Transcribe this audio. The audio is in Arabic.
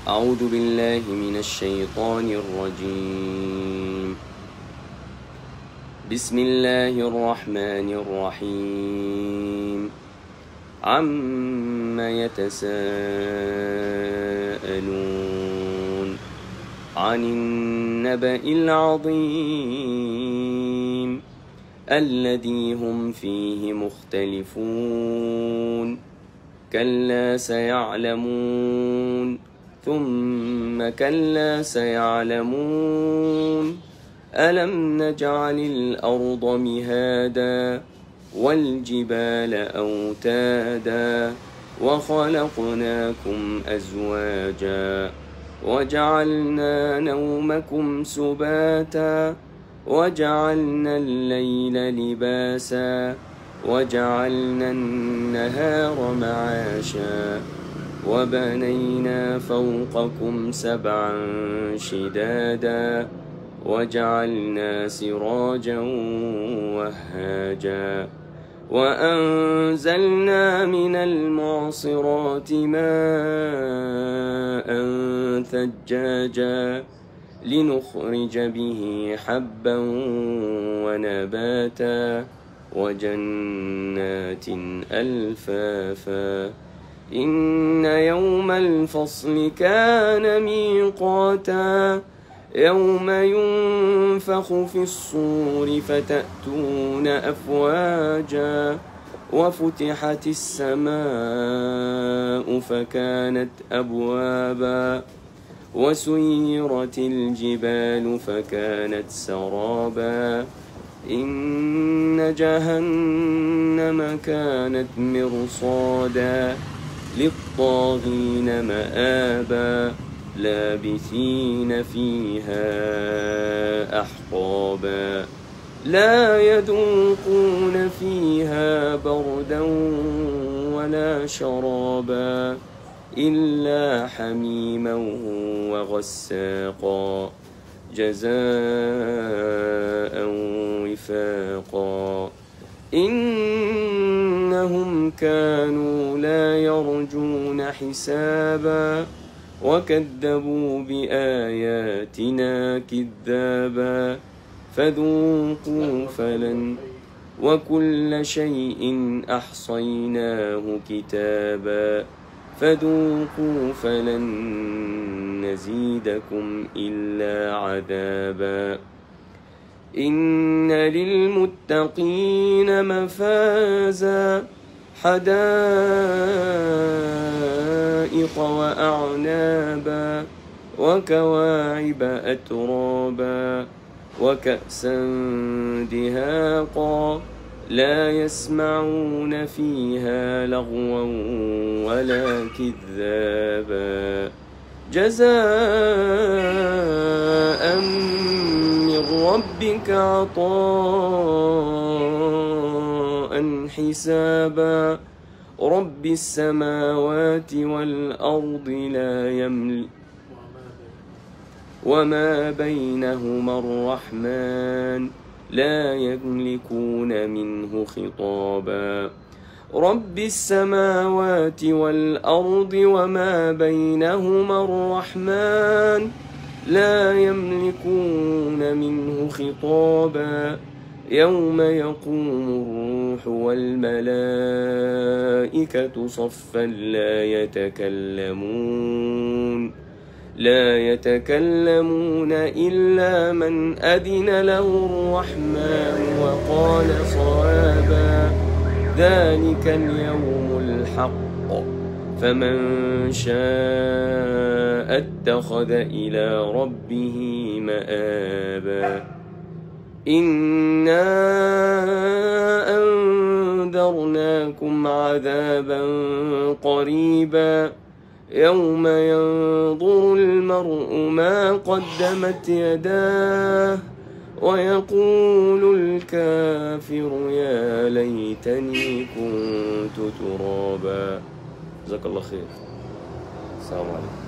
أعوذ بالله من الشيطان الرجيم. بسم الله الرحمن الرحيم. عم يتساءلون عن النبأ العظيم الذي هم فيه مختلفون. كلا سيعلمون ثم كلا سيعلمون. ألم نجعل الأرض مهادا والجبال أوتادا وخلقناكم أزواجا وجعلنا نومكم سباتا وجعلنا الليل لباسا وجعلنا النهار معاشا وبنينا فوقكم سبعا شدادا وجعلنا سراجا وهاجا وأنزلنا من المعصرات ماء ثجاجا لنخرج به حبا ونباتا وجنات ألفافا. إن يوم الفصل كان ميقاتا. يوم ينفخ في الصور فتأتون أفواجا وفتحت السماء فكانت أبوابا وسيرت الجبال فكانت سرابا. إن جهنم كانت مرصادا للطاغين مآبا لابثين فيها أحقابا لا يذوقون فيها بردا ولا شرابا إلا حميما وغساقا جزاء وفاقا. إنهم كانوا لا يرجون حسابا وكذبوا بآياتنا كذابا فذوقوا فلن وكل شيء أحصيناه كتابا فذوقوا فلن نزيدكم إلا عذابا. إن للمتقين مفازا حدائق وأعنابا وكواعب أترابا وكأسا دهاقا لا يسمعون فيها لغوا ولا كذابا جزاء من ربك عطاء حسابا. رب السماوات والأرض لا يملك وما بينهما الرحمن لا يملكون منه خطابا. رب السماوات والأرض وما بينهما الرحمن لا يملكون منه خطابا. يوم يقوم الروح والملائكة صفا لا يتكلمون إلا من أذن له الرحمن وقال صوابا. ذلك اليوم الحق فمن شاء اتخذ إلى ربه مآبا. إنا أنذرناكم عذابا قريبا يوم ينظر المرء ما قدمت يداه ويقول الكافر يا ليتني كنت ترابا. جزاك الله خير. السلام عليكم.